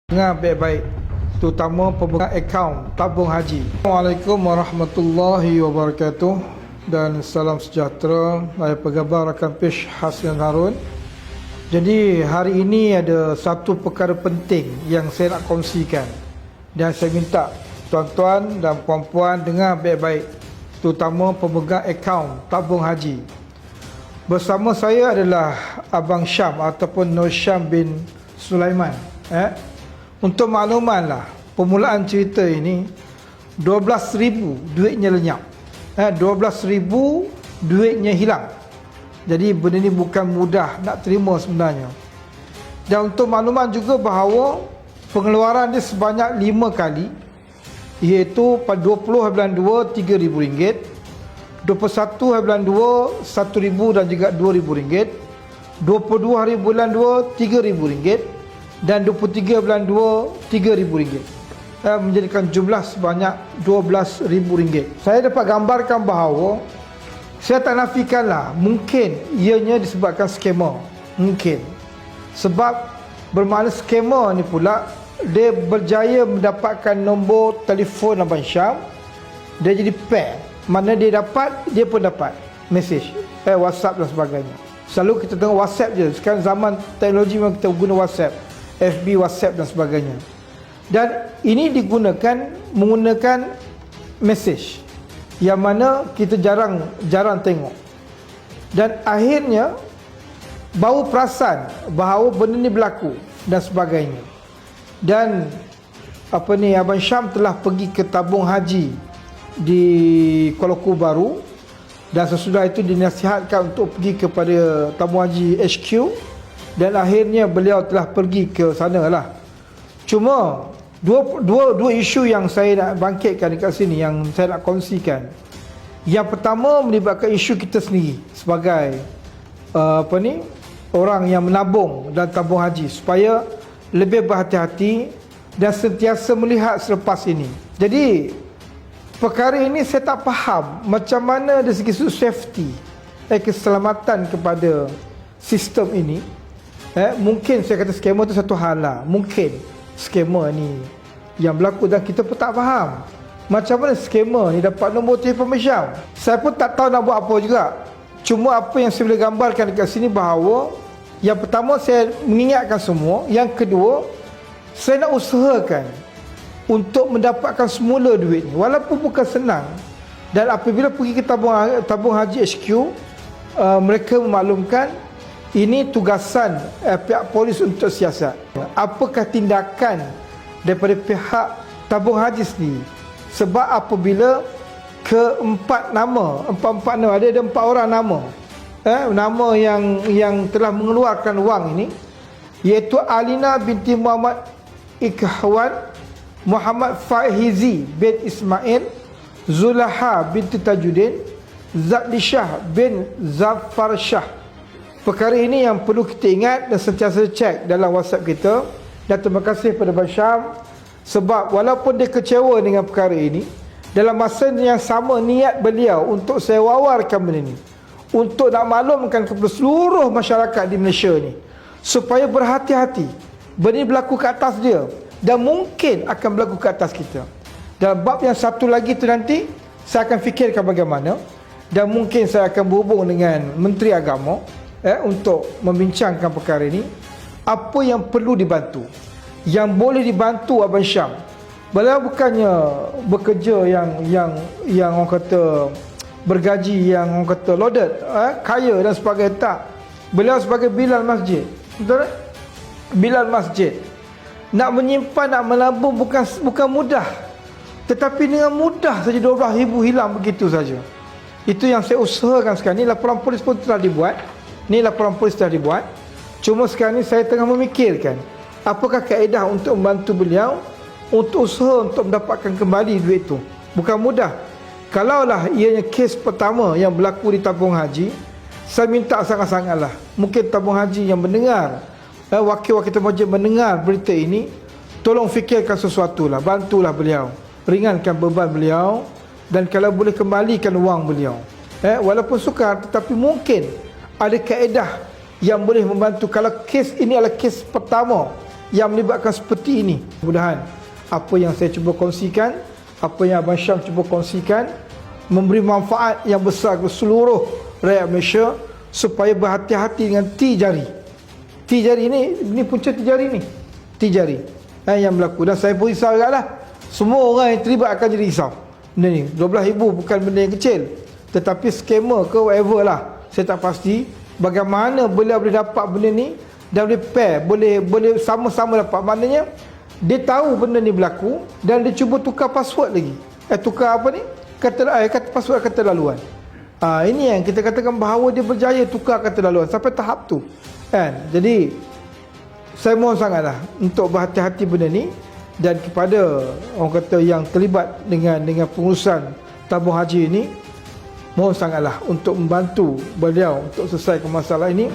Dengar baik-baik, terutama pemegang akaun tabung haji. Assalamualaikum warahmatullahi wabarakatuh dan salam sejahtera. Saya pegabar rakan Pesh Hassan Harun. Jadi hari ini ada satu perkara penting yang saya nak kongsikan dan saya minta tuan-tuan dan puan-puan dengar baik-baik, terutama pemegang akaun tabung haji. Bersama saya adalah Abang Syam ataupun Nur Syam bin Sulaiman. Untuk makluman lah, permulaan cerita ini 12,000 duitnya lenyap, 12,000 duitnya hilang. Jadi benda ni bukan mudah nak terima sebenarnya. Dan untuk makluman juga bahawa pengeluaran dia sebanyak 5 kali, iaitu pada 20 hari bulan 2 RM3,000, 21 hari bulan 2 RM1,000 dan juga RM2,000, 22 hari bulan 2 RM3,000 dan 23 bulan 2 RM3,000, menjadikan jumlah sebanyak RM12,000. Saya dapat gambarkan bahawa saya tak nafikanlah mungkin ianya disebabkan skema, mungkin sebab bermakna skema ni pula dia berjaya mendapatkan nombor telefon Abang Syam, dia jadi pair, mana dia dapat, dia pun dapat mesej, WhatsApp dan sebagainya. Selalu kita tengok WhatsApp je, sekarang zaman teknologi memang kita guna WhatsApp, FB, WhatsApp dan sebagainya. Dan ini digunakan menggunakan mesej yang mana kita jarang tengok. Dan akhirnya baru perasan bahawa benda ni berlaku dan sebagainya. Dan Abang Syam telah pergi ke tabung haji di Kuala Lumpur Baru, dan sesudah itu dinasihatkan untuk pergi kepada tabung haji HQ. Dan akhirnya beliau telah pergi ke sana lah. Cuma dua isu yang saya nak bangkitkan dekat sini, yang saya nak kongsikan. Yang pertama melibatkan isu kita sendiri sebagai orang yang menabung dan tabung haji, supaya lebih berhati-hati dan sentiasa melihat selepas ini. Jadi perkara ini saya tak faham macam mana dari segi safety, keselamatan kepada sistem ini. Mungkin saya kata skema tu satu hal lah. Mungkin skema ni yang berlaku dan kita pun tak faham macam mana skema ni dapat nombor telefon Syam. Saya pun tak tahu nak buat apa juga. Cuma apa yang saya boleh gambarkan dekat sini bahawa yang pertama saya mengingatkan semua, yang kedua saya nak usahakan untuk mendapatkan semula duit ni, walaupun bukan senang. Dan apabila pergi ke tabung haji HQ, mereka memaklumkan ini tugasan pihak polis untuk siasat. Apakah tindakan daripada pihak tabung haji sendiri? Sebab apabila empat nama, ada 4 orang nama, nama yang telah mengeluarkan wang ini, iaitu Alina binti Muhammad Ikhwan, Muhammad Fahizi bin Ismail, Zulaha binti Tajuddin, Zadlishah bin Zafar Shah. Perkara ini yang perlu kita ingat dan sentiasa cek dalam WhatsApp kita. Dan terima kasih kepada Abang Syam, sebab walaupun dia kecewa dengan perkara ini, dalam masa yang sama niat beliau untuk saya wawarkan benda ni, untuk nak maklumkan kepada seluruh masyarakat di Malaysia ni, supaya berhati-hati. Benda ni berlaku ke atas dia dan mungkin akan berlaku ke atas kita. Dan bab yang satu lagi tu nanti saya akan fikirkan bagaimana, dan mungkin saya akan berhubung dengan Menteri Agama untuk membincangkan perkara ini. Apa yang perlu dibantu, yang boleh dibantu Abang Syam. Beliau bukannya bekerja yang orang kata bergaji yang orang kata loaded, kaya dan sebagainya, tak. Beliau sebagai bilal masjid, betul tak? Bilal masjid. Nak menyimpan, nak menabung bukan mudah. Tetapi dengan mudah saja 12,000 hilang begitu saja. Itu yang saya usahakan sekarang ni. Laporan polis pun telah dibuat. Cuma sekarang ni saya tengah memikirkan apakah kaedah untuk membantu beliau untuk usaha untuk mendapatkan kembali duit itu. Bukan mudah. Kalaulah ianya kes pertama yang berlaku di tabung haji, saya minta sangat-sangatlah, mungkin tabung haji yang mendengar, wakil-wakil tabung haji mendengar berita ini, tolong fikirkan sesuatu lah, bantulah beliau, ringankan beban beliau, dan kalau boleh kembalikan wang beliau. Walaupun sukar, tetapi mungkin ada kaedah yang boleh membantu. Kalau kes ini adalah kes pertama yang melibatkan seperti ini. Mudah-mudahan apa yang saya cuba kongsikan, apa yang Abang Syam cuba kongsikan, memberi manfaat yang besar ke seluruh rakyat Malaysia, supaya berhati-hati dengan T jari. T jari ini punca T jari ni. T jari yang berlaku. Dan saya pun risau juga lah. Semua orang yang terlibat akan jadi risau. Benda ni 12,000 bukan benda yang kecil. Tetapi scammer ke whatever lah, saya tak pasti bagaimana boleh dapat benda ni. Dan boleh pair, boleh sama-sama dapat. Maknanya dia tahu benda ni berlaku dan dia cuba tukar password lagi. Tukar apa ni? Kata password kata laluan. Ini yang kita katakan bahawa dia berjaya tukar kata laluan sampai tahap tu. Kan? Jadi saya mohon sangatlah untuk berhati-hati benda ni, dan kepada orang kata yang terlibat dengan pengurusan tabung haji ini, mohon sangatlah untuk membantu beliau untuk selesaikan masalah ini.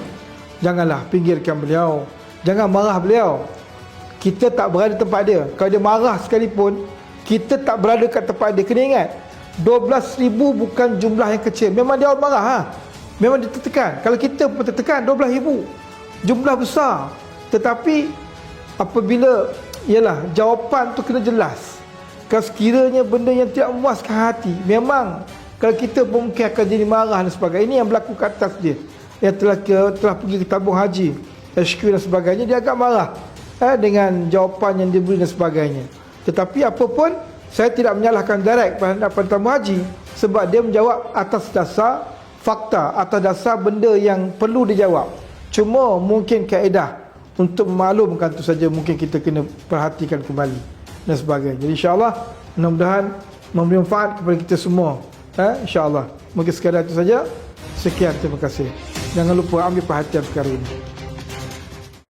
Janganlah pinggirkan beliau, jangan marah beliau. Kita tak berada tempat dia. Kalau dia marah sekalipun, kita tak berada kat tempat dia. Kena ingat, 12,000 bukan jumlah yang kecil. Memang dia orang marah, memang dia tertekan. Kalau kita pun tertekan, 12,000 jumlah besar. Tetapi apabila ialah jawapan tu kena jelas. Kalau sekiranya benda yang tidak memuaskan hati, memang kalau kita pun mungkin akan jadi marah dan sebagainya. Ini yang berlaku kat atas dia, yang telah pergi ke tabung haji, HQ dan sebagainya. Dia agak marah dengan jawapan yang diberi dan sebagainya. Tetapi apa pun, saya tidak menyalahkan direct pada tabung haji, sebab dia menjawab atas dasar fakta, atas dasar benda yang perlu dijawab. Cuma mungkin kaedah untuk memaklumkan tu saja mungkin kita kena perhatikan kembali dan sebagainya. Jadi insya-Allah mudah-mudahan memberi manfaat kepada kita semua. Insya-Allah. Mungkin sekadar itu saja. Sekian, terima kasih. Jangan lupa ambil perhatian perkara ini.